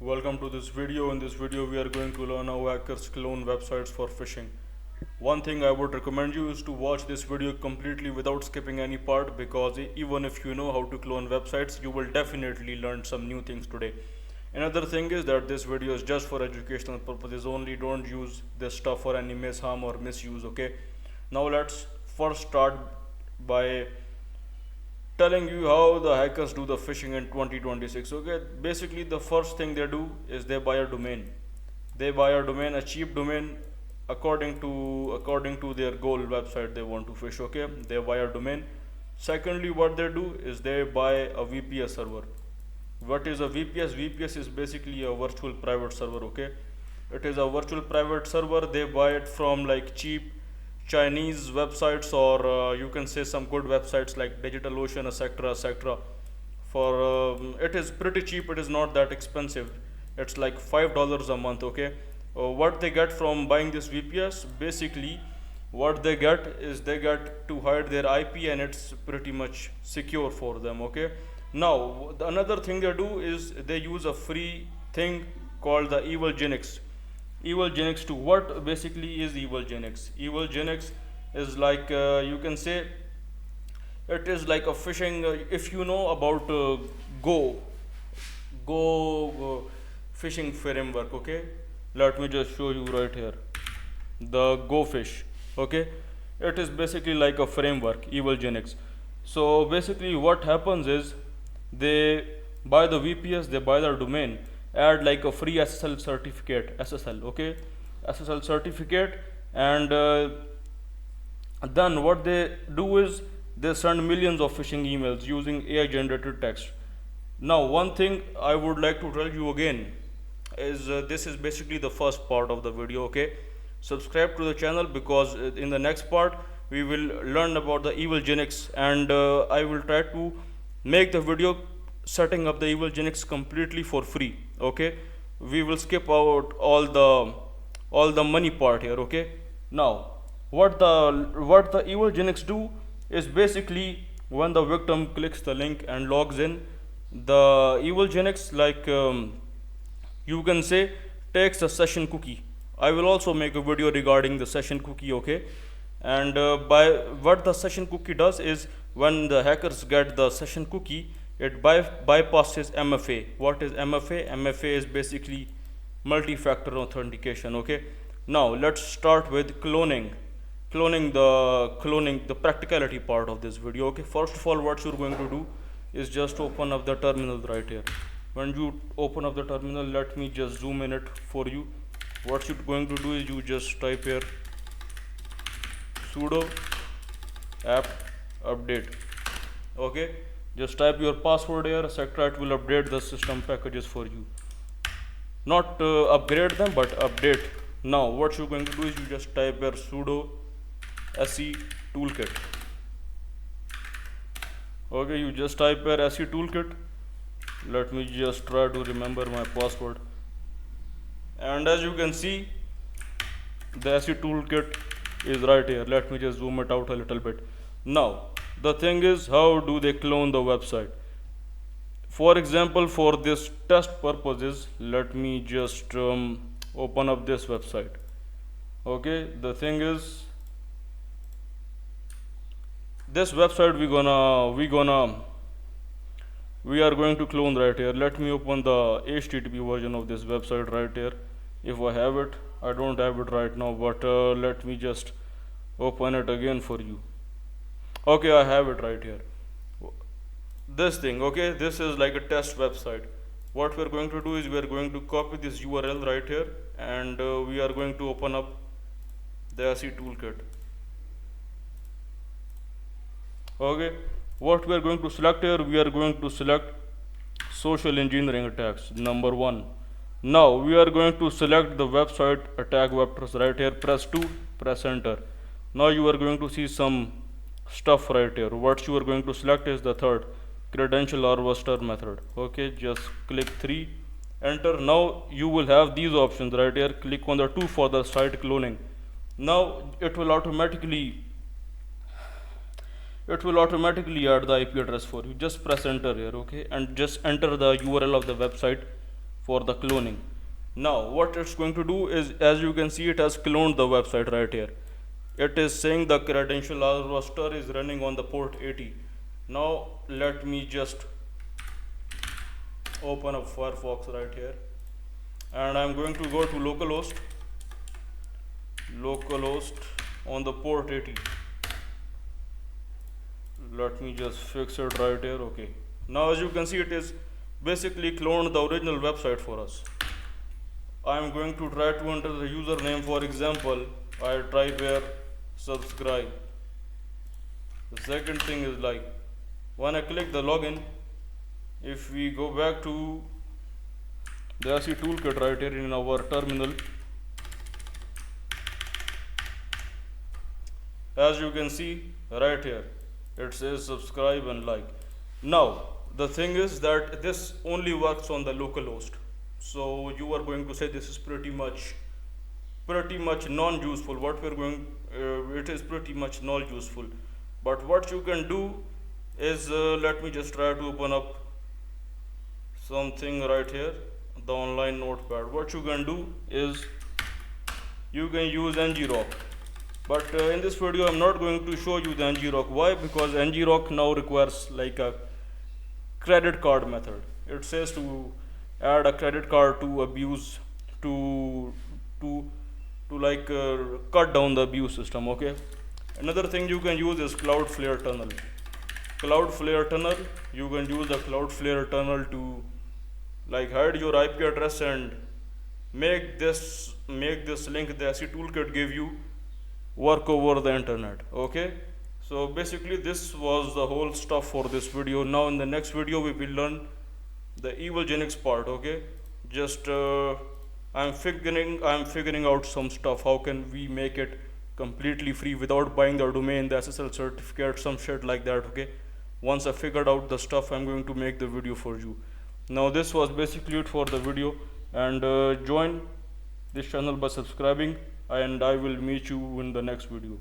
Welcome to this video. In this video we are going to learn how hackers clone websites for phishing. One thing I would recommend you is to watch this video completely without skipping any part, because even if you know how to clone websites, you will definitely learn some new things today. Another thing is that this video is just for educational purposes only. Don't use this stuff for any harm or misuse, okay? Now let's first start by telling you how the hackers do the phishing in 2026. Okay, basically the first thing they do is they buy a domain. They buy a domain, a cheap domain, according to their goal website they want to phish. Okay, they buy a domain. Secondly, what they do is they buy a VPS server. What is a VPS? VPS is basically a virtual private server. Okay, it is a virtual private server. They buy it from like cheap Chinese websites, or you can say some good websites like DigitalOcean, etc., etc. For it is pretty cheap. It is not that expensive. It's like $5 a month. Okay, what they get from buying this VPS? Basically, what they get is they get to hide their IP, and it's pretty much secure for them. Okay. Now, another thing they do is they use a free thing called the Evil Genix. Evil Genix 2. What basically is Evil Genix? Evil Genix is like you can say it is like a phishing. If you know about Go phishing framework, okay. Let me just show you right here. The Go Fish, okay. It is basically like a framework, Evil Genix. So basically, what happens is they buy the VPS, they buy the domain, add like a free SSL certificate, SSL, okay, SSL certificate, and then what they do is they send millions of phishing emails using AI generated text. Now, one thing I would like to tell you again is this is basically the first part of the video. Okay, subscribe to the channel, because in the next part we will learn about the Evil Genix, and I will try to make the video setting up the Evil Genix completely for free. Okay, we will skip out all the money part here. Okay, now what the Evil Genix do is basically when the victim clicks the link and logs in, the Evil Genix, like you can say, takes a session cookie. I will also make a video regarding the session cookie. Okay, and by what the session cookie does is when the hackers get the session cookie, it bypasses MFA. What is MFA? MFA is basically multi-factor authentication. Okay, now let's start with cloning the practicality part of this video. Okay, first of all, what you're going to do is just open up the terminal right here. When you open up the terminal, let me just zoom in it for you. What you're going to do is you just type here sudo apt update. Okay, just type your password here, etc. It will update the system packages for you, not upgrade them but update. Now what you're going to do is you just type here sudo se toolkit. Okay, you just type here se toolkit. Let me just try to remember my password, and as you can see, the se toolkit is right here. Let me just zoom it out a little bit. Now the thing is, how do they clone the website? For example, for this test purposes, let me just open up this website. Okay, the thing is, this website we are going to clone right here. Let me open the HTTP version of this website right here. If I have it, I don't have it right now, but let me just open it again for you. Okay, I have it right here. This thing, okay, this is like a test website. What we're going to do is we're going to copy this URL right here, and we are going to open up the se toolkit. Okay, what we are going to select here, we are going to select social engineering attacks, number 1. Now we are going to select the website attack vectors right here. Press 2, press enter. Now you are going to see some stuff right here. What you are going to select is the third, credential harvester method. Okay, just click 3, enter. Now you will have these options right here. Click on the 2 for the site cloning. Now it will automatically add the IP address for you. Just press enter here. Okay, and just enter the URL of the website for the cloning. Now what it's going to do is, as you can see, it has cloned the website right here. It is saying the credential roster is running on the port 80. Now let me just open up Firefox right here, and I'm going to go to localhost on the port 80. Let me just fix it right here. Okay, now as you can see, it is basically cloned the original website for us. I'm going to try to enter the username. For example, I try where subscribe. The second thing is like, when I click the login, if we go back to the SE toolkit right here in our terminal, as you can see right here, it says subscribe and like. Now the thing is that this only works on the local host, so you are going to say this is pretty much non-useful. What we're going it is pretty much non-useful. But what you can do is, let me just try to open up something right here, the online notepad. What you can do is you can use ngrok, but in this video I'm not going to show you the ngrok. Why? Because ngrok now requires like a credit card method. It says to add a credit card to abuse, to like cut down the abuse system. Okay, another thing you can use is Cloudflare tunnel. You can use the Cloudflare tunnel to like hide your IP address and make this link the SE toolkit give you work over the internet. Okay, so basically this was the whole stuff for this video. Now in the next video we will learn the evil Genix part. Okay, just I'm figuring out some stuff. How can we make it completely free without buying the domain, the SSL certificate, some shit like that. Okay, once I figured out the stuff, I'm going to make the video for you. Now this was basically it for the video, and join this channel by subscribing, and I will meet you in the next video.